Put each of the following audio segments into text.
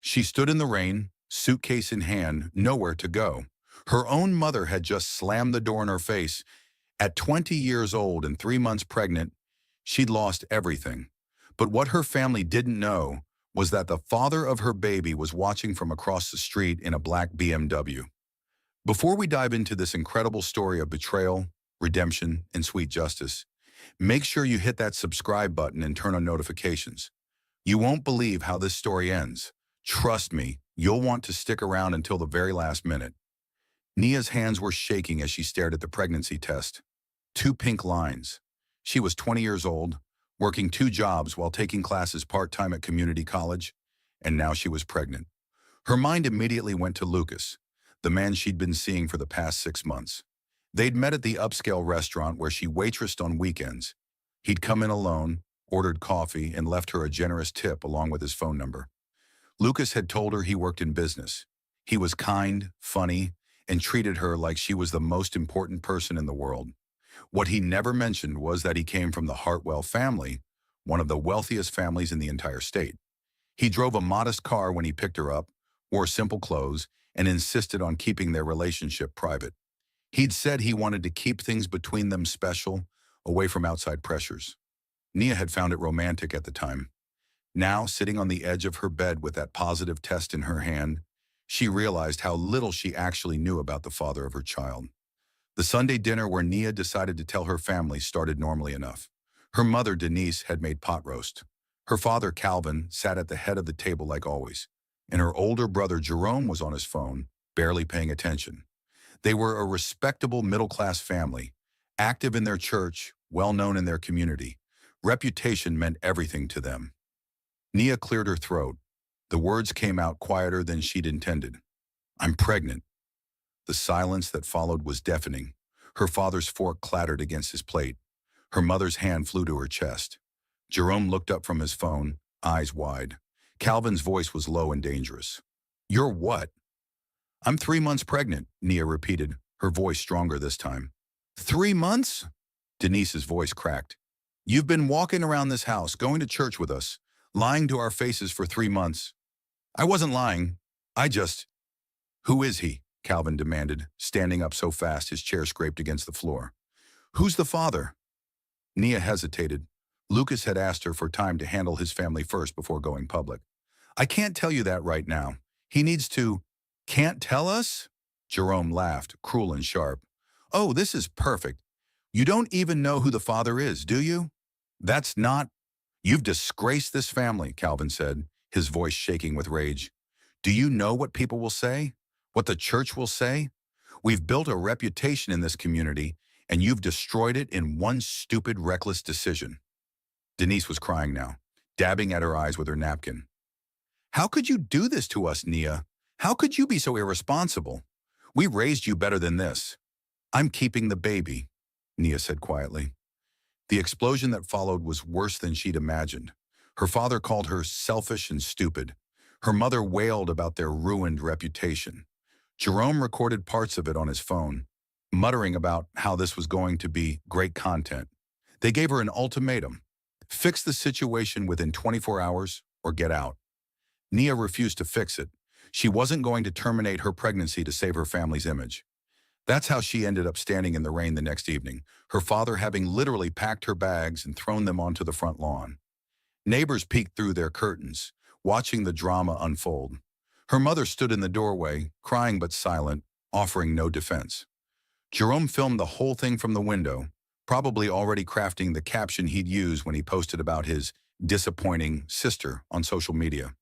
She stood in the rain, suitcase in hand, nowhere to go. Her own mother had just slammed the door in her face. At 20 years old and 3 months pregnant, she'd lost everything. But what her family didn't know was that the father of her baby was watching from across the street in a black BMW. Before we dive into this incredible story of betrayal, redemption, and sweet justice, make sure you hit that subscribe button and turn on notifications. You won't believe how this story ends. Trust me, you'll want to stick around until the very last minute. Nia's hands were shaking as she stared at the pregnancy test. Two pink lines. She was 20 years old, working two jobs while taking classes part-time at community college, and now she was pregnant. Her mind immediately went to Lucas, the man she'd been seeing for the past 6 months. They'd met at the upscale restaurant where she waitressed on weekends. He'd come in alone, ordered coffee, and left her a generous tip along with his phone number. Lucas had told her he worked in business. He was kind, funny, and treated her like she was the most important person in the world. What he never mentioned was that he came from the Hartwell family, one of the wealthiest families in the entire state. He drove a modest car when he picked her up, wore simple clothes, and insisted on keeping their relationship private. He'd said he wanted to keep things between them special, away from outside pressures. Nia had found it romantic at the time. Now, sitting on the edge of her bed with that positive test in her hand, she realized how little she actually knew about the father of her child. The Sunday dinner where Nia decided to tell her family started normally enough. Her mother, Denise, had made pot roast. Her father, Calvin, sat at the head of the table like always, and her older brother, Jerome, was on his phone, barely paying attention. They were a respectable middle-class family, active in their church, well-known in their community. Reputation meant everything to them. Nia cleared her throat. The words came out quieter than she'd intended. "I'm pregnant." The silence that followed was deafening. Her father's fork clattered against his plate. Her mother's hand flew to her chest. Jerome looked up from his phone, eyes wide. Calvin's voice was low and dangerous. "You're what?" "I'm 3 months pregnant," Nia repeated, her voice stronger this time. 3 months? Denise's voice cracked. "You've been walking around this house, going to church with us, lying to our faces for 3 months. "I wasn't lying. I just—" "Who is he?" Calvin demanded, standing up so fast his chair scraped against the floor. "Who's the father?" Nia hesitated. Lucas had asked her for time to handle his family first before going public. "I can't tell you that right now. He needs to—" "Can't tell us?" Jerome laughed, cruel and sharp. "Oh, this is perfect. You don't even know who the father is, do you? That's not—" "You've disgraced this family," Calvin said, his voice shaking with rage. "Do you know what people will say? What the church will say? We've built a reputation in this community, and you've destroyed it in one stupid, reckless decision." Denise was crying now, dabbing at her eyes with her napkin. "How could you do this to us, Nia? How could you be so irresponsible? We raised you better than this." "I'm keeping the baby," Nia said quietly. The explosion that followed was worse than she'd imagined. Her father called her selfish and stupid. Her mother wailed about their ruined reputation. Jerome recorded parts of it on his phone, muttering about how this was going to be great content. They gave her an ultimatum: fix the situation within 24 hours or get out. Nia refused to fix it. She wasn't going to terminate her pregnancy to save her family's image. That's how she ended up standing in the rain the next evening, her father having literally packed her bags and thrown them onto the front lawn. Neighbors peeked through their curtains, watching the drama unfold. Her mother stood in the doorway, crying but silent, offering no defense. Jerome filmed the whole thing from the window, probably already crafting the caption he'd use when he posted about his disappointing sister on social media.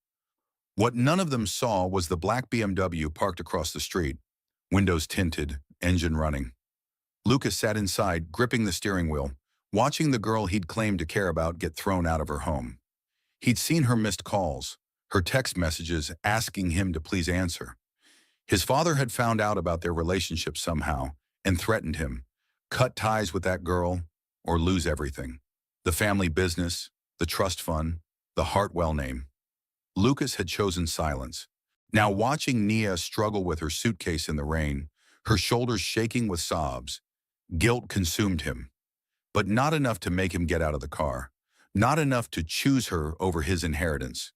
What none of them saw was the black BMW parked across the street, windows tinted, engine running. Lucas sat inside, gripping the steering wheel, watching the girl he'd claimed to care about get thrown out of her home. He'd seen her missed calls, her text messages asking him to please answer. His father had found out about their relationship somehow and threatened him: cut ties with that girl or lose everything. The family business, the trust fund, the Hartwell name. Lucas had chosen silence. Now, watching Nia struggle with her suitcase in the rain, her shoulders shaking with sobs, guilt consumed him. But not enough to make him get out of the car. Not enough to choose her over his inheritance.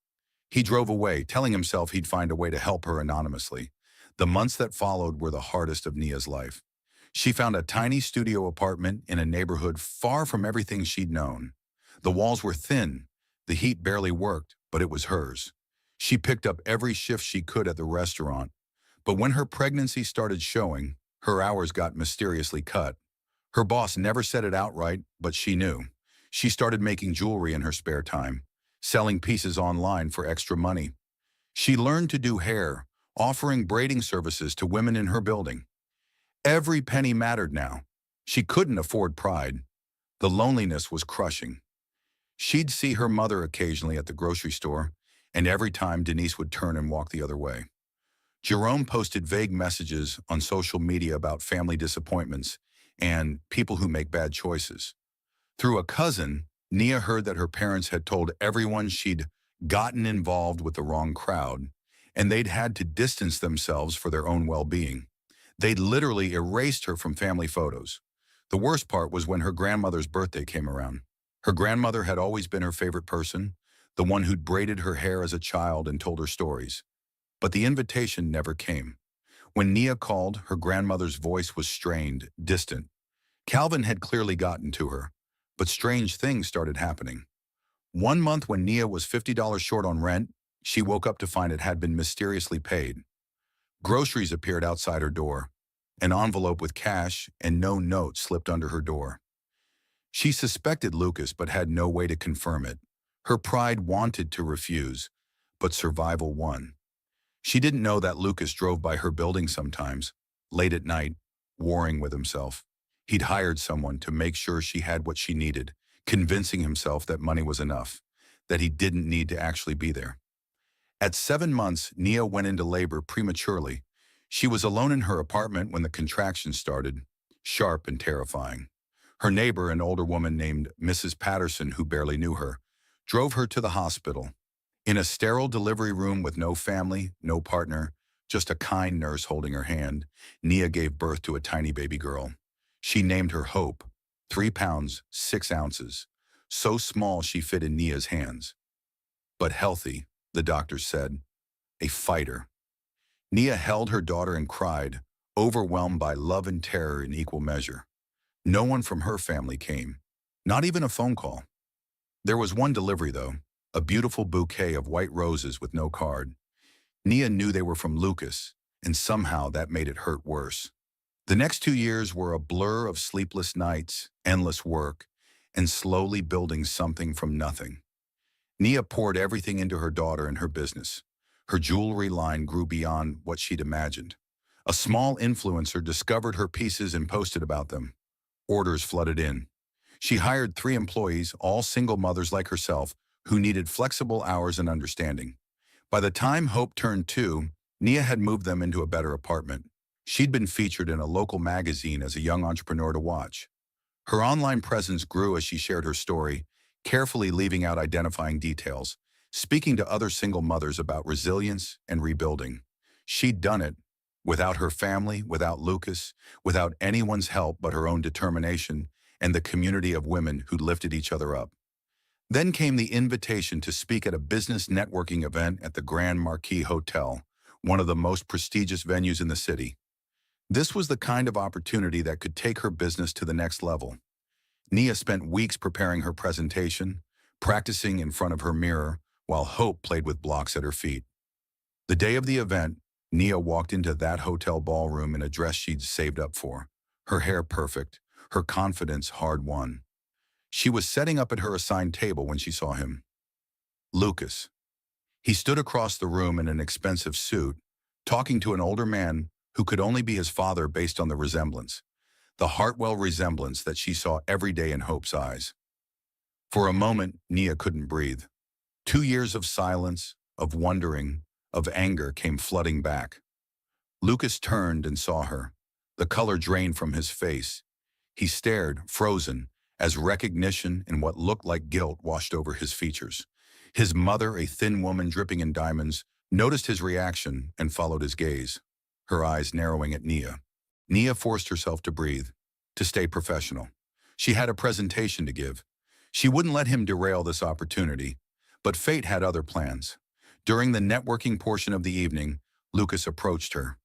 He drove away, telling himself he'd find a way to help her anonymously. The months that followed were the hardest of Nia's life. She found a tiny studio apartment in a neighborhood far from everything she'd known. The walls were thin, the heat barely worked, but it was hers. She picked up every shift she could at the restaurant, but when her pregnancy started showing, her hours got mysteriously cut. Her boss never said it outright, but she knew. She started making jewelry in her spare time, selling pieces online for extra money. She learned to do hair, offering braiding services to women in her building. Every penny mattered now. She couldn't afford pride. The loneliness was crushing. She'd see her mother occasionally at the grocery store, and every time Denise would turn and walk the other way. Jerome posted vague messages on social media about family disappointments and people who make bad choices. Through a cousin, Nia heard that her parents had told everyone she'd gotten involved with the wrong crowd, and they'd had to distance themselves for their own well-being. They'd literally erased her from family photos. The worst part was when her grandmother's birthday came around. Her grandmother had always been her favorite person, the one who'd braided her hair as a child and told her stories. But the invitation never came. When Nia called, her grandmother's voice was strained, distant. Calvin had clearly gotten to her, but strange things started happening. One month when Nia was $50 short on rent, she woke up to find it had been mysteriously paid. Groceries appeared outside her door. An envelope with cash and no note slipped under her door. She suspected Lucas but had no way to confirm it. Her pride wanted to refuse, but survival won. She didn't know that Lucas drove by her building sometimes, late at night, warring with himself. He'd hired someone to make sure she had what she needed, convincing himself that money was enough, that he didn't need to actually be there. At 7 months, Nia went into labor prematurely. She was alone in her apartment when the contractions started, sharp and terrifying. Her neighbor, an older woman named Mrs. Patterson, who barely knew her, drove her to the hospital. In a sterile delivery room with no family, no partner, just a kind nurse holding her hand, Nia gave birth to a tiny baby girl. She named her Hope, 3 pounds, 6 ounces, so small she fit in Nia's hands. But healthy, the doctors said, a fighter. Nia held her daughter and cried, overwhelmed by love and terror in equal measure. No one from her family came, not even a phone call. There was one delivery, though, a beautiful bouquet of white roses with no card. Nia knew they were from Lucas, and somehow that made it hurt worse. The next 2 years were a blur of sleepless nights, endless work, and slowly building something from nothing. Nia poured everything into her daughter and her business. Her jewelry line grew beyond what she'd imagined. A small influencer discovered her pieces and posted about them. Orders flooded in. She hired 3 employees, all single mothers like herself, who needed flexible hours and understanding. By the time Hope turned 2, Nia had moved them into a better apartment. She'd been featured in a local magazine as a young entrepreneur to watch. Her online presence grew as she shared her story, carefully leaving out identifying details, speaking to other single mothers about resilience and rebuilding. She'd done it, without her family, without Lucas, without anyone's help but her own determination and the community of women who lifted each other up. Then came the invitation to speak at a business networking event at the Grand Marquis Hotel, one of the most prestigious venues in the city. This was the kind of opportunity that could take her business to the next level. Nia spent weeks preparing her presentation, practicing in front of her mirror, while Hope played with blocks at her feet. The day of the event, Nia walked into that hotel ballroom in a dress she'd saved up for, her hair perfect, her confidence hard-won. She was setting up at her assigned table when she saw him. Lucas. He stood across the room in an expensive suit, talking to an older man who could only be his father based on the resemblance, the Hartwell resemblance that she saw every day in Hope's eyes. For a moment, Nia couldn't breathe. 2 years of silence, of wondering, of anger came flooding back. Lucas turned and saw her. The color drained from his face. He stared, frozen, as recognition and what looked like guilt washed over his features. His mother, a thin woman dripping in diamonds, noticed his reaction and followed his gaze, her eyes narrowing at Nia. Nia forced herself to breathe, to stay professional. She had a presentation to give. She wouldn't let him derail this opportunity, but fate had other plans. During the networking portion of the evening, Lucas approached her.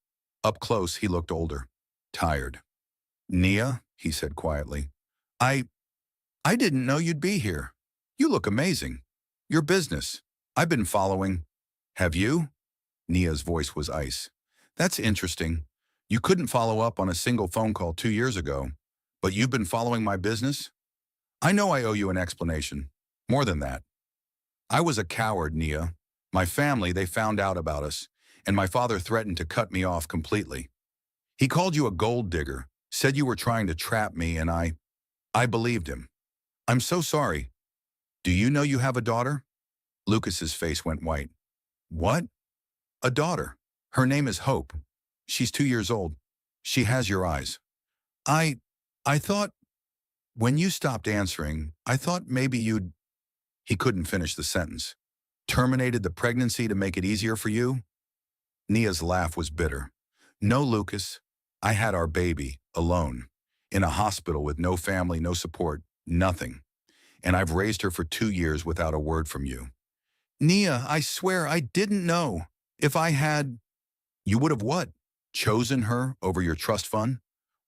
Up close, he looked older, tired. "Nia," he said quietly, I, I didn't know you'd be here. You look amazing. Your business. I've been following." "Have you?" Nia's voice was ice. "That's interesting. You couldn't follow up on a single phone call 2 years ago, but you've been following my business? I know I owe you an explanation. More than that. I was a coward, Nia. My family, they found out about us, and my father threatened to cut me off completely. He called you a gold digger, said you were trying to trap me, and I believed him. I'm so sorry. Do you know you have a daughter?" Lucas's face went white. "What? A daughter? Her name is Hope. She's 2 years old. She has your eyes. I, I thought, when you stopped answering, I thought maybe you'd—" He couldn't finish the sentence. "Terminated the pregnancy to make it easier for you?" Nia's laugh was bitter. "No, Lucas. I had our baby, alone, in a hospital with no family, no support, nothing. And I've raised her for 2 years without a word from you." "Nia, I swear I didn't know. If I had—" "You would have what? Chosen her over your trust fund?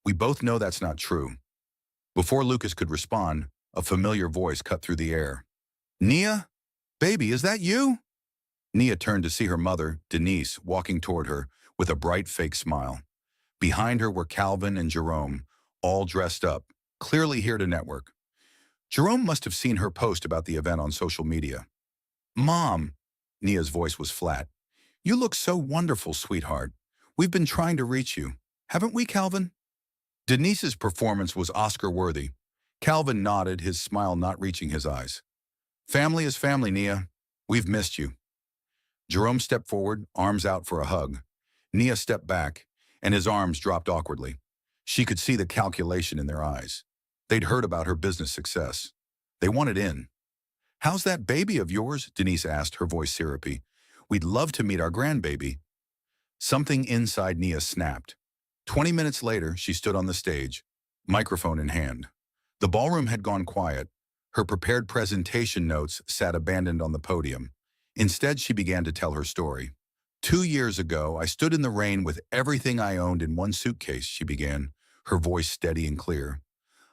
We both know that's not true." Before Lucas could respond, a familiar voice cut through the air. "Nia? Baby, is that you?" Nia turned to see her mother, Denise, walking toward her with a bright fake smile. Behind her were Calvin and Jerome, all dressed up, clearly here to network. Jerome must have seen her post about the event on social media. "Mom," Nia's voice was flat. "You look so wonderful, sweetheart. We've been trying to reach you. Haven't we, Calvin?" Denise's performance was Oscar-worthy. Calvin nodded, his smile not reaching his eyes. "Family is family, Nia. We've missed you." Jerome stepped forward, arms out for a hug. Nia stepped back, and his arms dropped awkwardly. She could see the calculation in their eyes. They'd heard about her business success. They wanted in. "How's that baby of yours?" Denise asked, her voice syrupy. "We'd love to meet our grandbaby." Something inside Nia snapped. 20 minutes later, she stood on the stage, microphone in hand. The ballroom had gone quiet. Her prepared presentation notes sat abandoned on the podium. Instead, she began to tell her story. "2 years ago, I stood in the rain with everything I owned in one suitcase," she began, her voice steady and clear.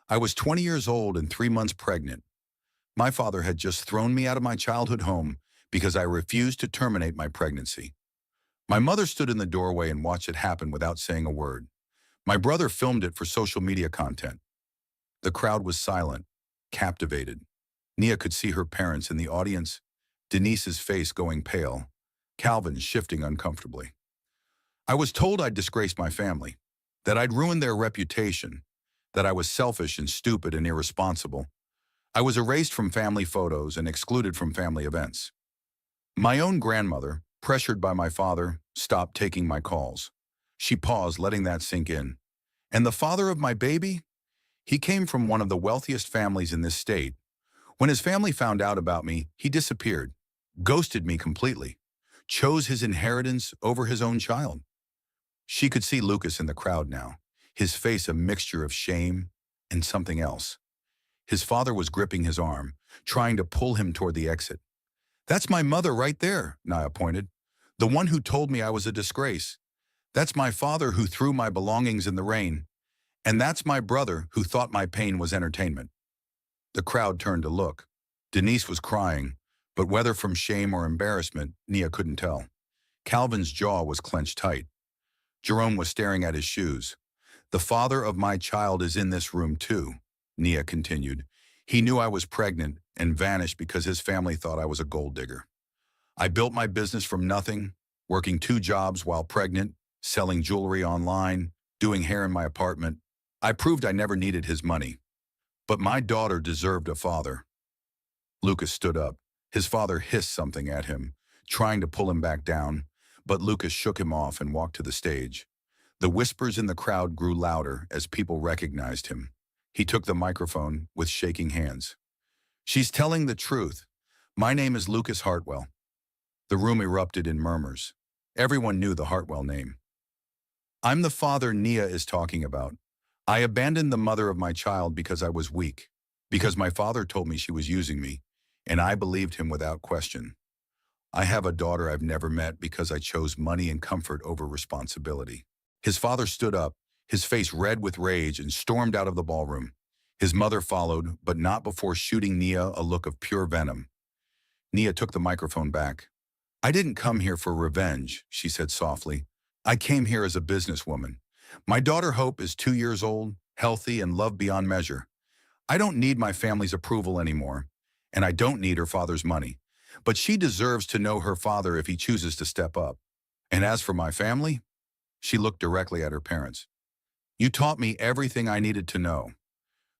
"I was 20 years old and 3 months pregnant. My father had just thrown me out of my childhood home because I refused to terminate my pregnancy. My mother stood in the doorway and watched it happen without saying a word. My brother filmed it for social media content. The crowd was silent, captivated. Nia could see her parents in the audience, Denise's face going pale, Calvin shifting uncomfortably. I was told I'd disgraced my family, that I'd ruined their reputation, that I was selfish and stupid and irresponsible. I was erased from family photos and excluded from family events. My own grandmother, pressured by my father, stopped taking my calls. She paused, letting that sink in. And the father of my baby? He came from one of the wealthiest families in this state. When his family found out about me, he disappeared, ghosted me completely, chose his inheritance over his own child." She could see Lucas in the crowd now, his face a mixture of shame and something else. His father was gripping his arm, trying to pull him toward the exit. "That's my mother right there," Nia pointed. "The one who told me I was a disgrace. That's my father who threw my belongings in the rain. And that's my brother who thought my pain was entertainment." The crowd turned to look. Denise was crying, but whether from shame or embarrassment, Nia couldn't tell. Calvin's jaw was clenched tight. Jerome was staring at his shoes. "The father of my child is in this room too," Nia continued. "He knew I was pregnant and vanished because his family thought I was a gold digger. I built my business from nothing, working 2 jobs while pregnant, selling jewelry online, doing hair in my apartment. I proved I never needed his money. But my daughter deserved a father." Lucas stood up. His father hissed something at him, trying to pull him back down, but Lucas shook him off and walked to the stage. The whispers in the crowd grew louder as people recognized him. He took the microphone with shaking hands. "She's telling the truth. My name is Lucas Hartwell." The room erupted in murmurs. Everyone knew the Hartwell name. "I'm the father Nia is talking about. I abandoned the mother of my child because I was weak, because my father told me she was using me, and I believed him without question. I have a daughter I've never met because I chose money and comfort over responsibility. His father stood up, his face red with rage, and stormed out of the ballroom. His mother followed, but not before shooting Nia a look of pure venom. Nia took the microphone back. I didn't come here for revenge, she said softly. I came here as a businesswoman. My daughter Hope is 2 years old, healthy, and loved beyond measure. I don't need my family's approval anymore, and I don't need her father's money. But she deserves to know her father if he chooses to step up. And as for my family, she looked directly at her parents. You taught me everything I needed to know.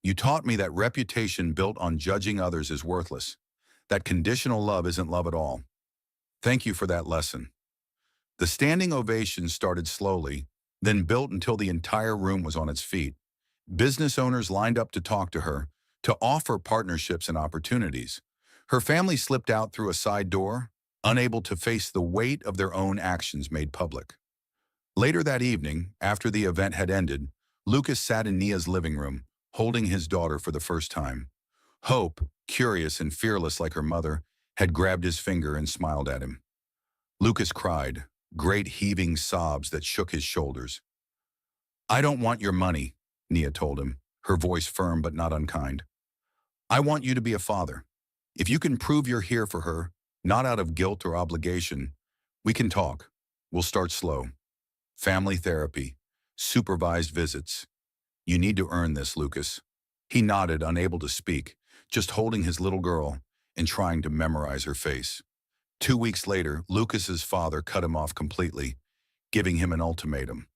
You taught me that reputation built on judging others is worthless, that conditional love isn't love at all. Thank you for that lesson. The standing ovation started slowly, then built until the entire room was on its feet. Business owners lined up to talk to her, to offer partnerships and opportunities. Her family slipped out through a side door, unable to face the weight of their own actions made public. Later that evening, after the event had ended, Lucas sat in Nia's living room, holding his daughter for the first time. Hope, curious and fearless like her mother, had grabbed his finger and smiled at him. Lucas cried, great heaving sobs that shook his shoulders. I don't want your money, Nia told him, her voice firm but not unkind. I want you to be a father. If you can prove you're here for her, not out of guilt or obligation, we can talk. We'll start slow. Family therapy, supervised visits. You need to earn this, Lucas. He nodded, unable to speak, just holding his little girl and trying to memorize her face. 2 weeks later, Lucas's father cut him off completely, giving him an ultimatum: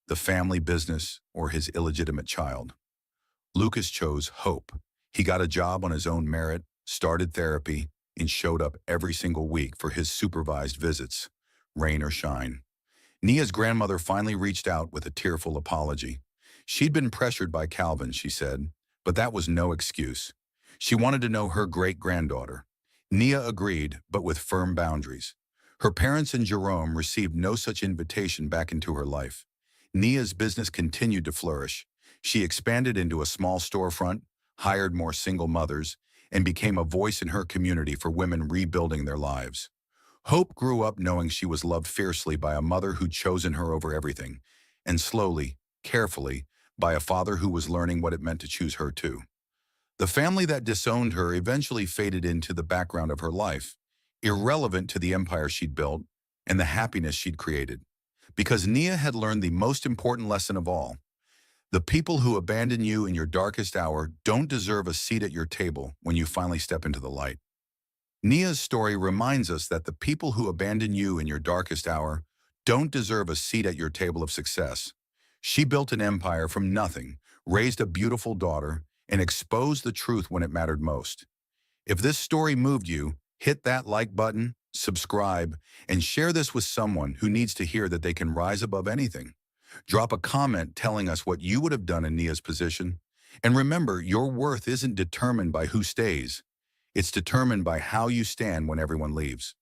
the family business or his illegitimate child. Lucas chose Hope. He got a job on his own merit, started therapy, and showed up every single week for his supervised visits, rain or shine. Nia's grandmother finally reached out with a tearful apology. She'd been pressured by Calvin, she said, but that was no excuse. She wanted to know her great-granddaughter. Nia agreed, but with firm boundaries. Her parents and Jerome received no such invitation back into her life. Nia's business continued to flourish. She expanded into a small storefront, hired more single mothers, and became a voice in her community for women rebuilding their lives. Hope grew up knowing she was loved fiercely by a mother who'd chosen her over everything, and slowly, carefully, by a father who was learning what it meant to choose her too. The family that disowned her eventually faded into the background of her life, irrelevant to the empire she'd built and the happiness she'd created. Because Nia had learned the most important lesson of all: the people who abandon you in your darkest hour don't deserve a seat at your table when you finally step into the light. Nia's story reminds us that the people who abandon you in your darkest hour don't deserve a seat at your table of success. She built an empire from nothing, raised a beautiful daughter, and exposed the truth when it mattered most. If this story moved you, hit that like button, subscribe, and share this with someone who needs to hear that they can rise above anything. Drop a comment telling us what you would have done in Nia's position. And remember, your worth isn't determined by who stays. It's determined by how you stand when everyone leaves.